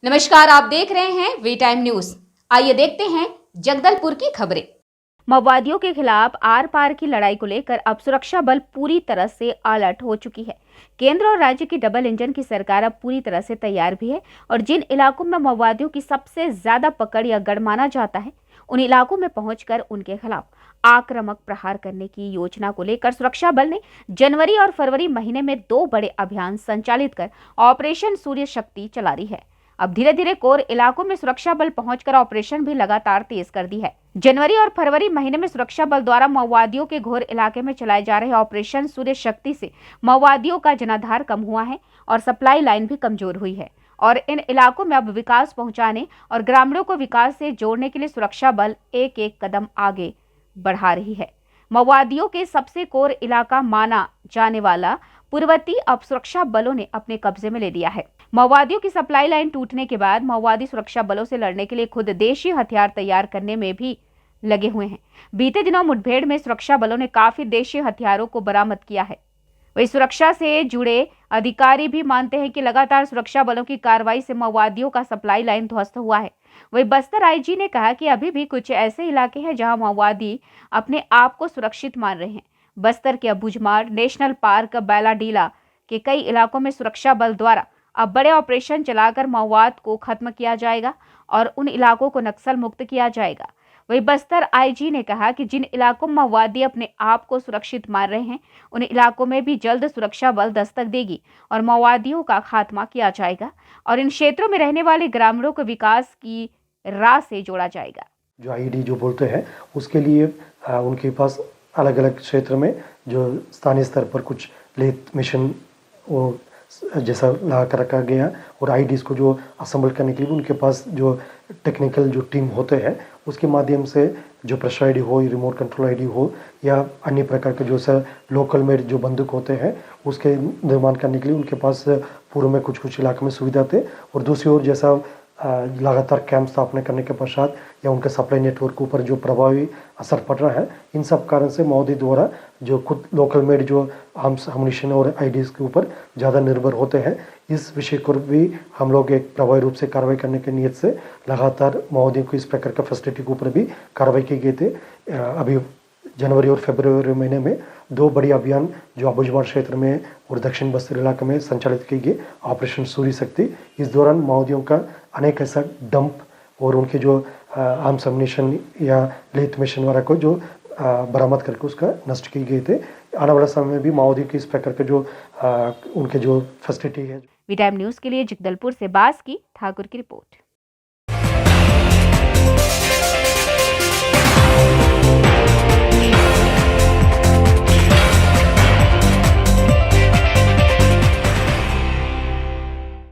नमस्कार, आप देख रहे हैं वी टाइम न्यूज। आइए देखते हैं जगदलपुर की खबरें। माओवादियों के खिलाफ आर पार की लड़ाई को लेकर अब सुरक्षा बल पूरी तरह से अलर्ट हो चुकी है। केंद्र और राज्य की डबल इंजन की सरकार अब पूरी तरह से तैयार भी है और जिन इलाकों में माओवादियों की सबसे ज्यादा पकड़ या गढ़ माना जाता है, उन इलाकों में पहुंचकर उनके खिलाफ आक्रामक प्रहार करने की योजना को लेकर सुरक्षा बल ने जनवरी और फरवरी महीने में 2 बड़े अभियान संचालित कर ऑपरेशन सूर्य शक्ति चला रही है। अब धीरे धीरे कोर इलाकों में सुरक्षा बल पहुंचकर ऑपरेशन भी लगातार तेज कर दी है। जनवरी और फरवरी महीने में सुरक्षा बल द्वारा माओवादियों के घोर इलाके में चलाए जा रहे ऑपरेशन सूर्य शक्ति से माओवादियों का जनाधार कम हुआ है और सप्लाई लाइन भी कमजोर हुई है और इन इलाकों में अब विकास पहुंचाने और ग्रामीणों को विकास से जोड़ने के लिए सुरक्षा बल एक एक कदम आगे बढ़ा रही है। माओवादियों के सबसे कोर इलाका माना जाने वाला पूर्वती अब सुरक्षा बलों ने अपने कब्जे में ले लिया है। माओवादियों की सप्लाई लाइन टूटने के बाद माओवादी सुरक्षा बलों से लड़ने के लिए खुद देशी हथियार तैयार करने में भी लगे हुए हैं। बीते दिनों मुठभेड़ में सुरक्षा बलों ने काफी देशी हथियारों को बरामद किया है। वही सुरक्षा से जुड़े अधिकारी भी मानते हैं कि लगातार सुरक्षा बलों की कार्रवाई से माओवादियों का सप्लाई लाइन ध्वस्त हुआ है। वही बस्तर आईजी ने कहा कि अभी भी कुछ ऐसे इलाके हैं जहां माओवादी अपने आप को सुरक्षित मान रहे हैं। बस्तर के अबूझमाड़ नेशनल पार्क, बैलाडीला के कई इलाकों में सुरक्षा बल द्वारा अब बड़े ऑपरेशन चलाकर माओवाद को खत्म किया जाएगा और उन इलाकों को नक्सल मुक्त किया जाएगा। वही बस्तर आईजी ने कहा कि जिन इलाकों में माओवादी अपने आप को सुरक्षित मान रहे हैं, उन इलाकों में भी जल्द सुरक्षा बल दस्तक देगी और माओवादियों का खात्मा किया जाएगा और इन क्षेत्रों में रहने वाले ग्रामीणों को विकास की राह से जोड़ा जाएगा। जो आईडी जो बोलते हैं उसके लिए उनके पास अलग अलग क्षेत्र में जो स्थानीय स्तर पर कुछ लेथ मिशन वो जैसा लगा कर रखा गया और आईडीज़ को जो असेंबल करने के लिए उनके पास जो टेक्निकल जो टीम होते हैं उसके माध्यम से जो प्रेशर आईडी हो, रिमोट कंट्रोल आईडी हो या अन्य प्रकार के जो सर लोकल में जो बंदूक होते हैं उसके निर्माण करने के लिए उनके पास पूर्व में कुछ इलाके में सुविधा थे और दूसरी ओर जैसा लगातार कैंप स्थापना करने के पश्चात या उनके सप्लाई नेटवर्क के ऊपर जो प्रभावी असर पड़ रहा है, इन सब कारण से मोदी द्वारा जो खुद लोकल मेड जो आर्म्स एमुनिशन और आईडीज़ के ऊपर ज़्यादा निर्भर होते हैं, इस विषय को भी हम लोग एक प्रभावी रूप से कार्रवाई करने की नीयत से लगातार मोदी को इस प्रकार का फैसिलिटी के ऊपर भी कार्रवाई की गई थे। अभी जनवरी और फरवरी महीने में 2 बड़ी अभियान जो अबूझमाड़ क्षेत्र में और दक्षिण बस्तर इलाके में संचालित की गई ऑपरेशन सूर्य शक्ति। इस दौरान माओवादियों का अनेक ऐसा डंप और उनके जो आर्म्स एमुनिशन या लेथ मिशन वगैरह को जो बरामद करके उसका नष्ट किए गए थे। आने वाले समय में भी माओवादियों की इस प्रकार के जो उनके जो फैसिलिटी है। वी टाइम न्यूज के लिए जगदलपुर से बास की ठाकुर की रिपोर्ट।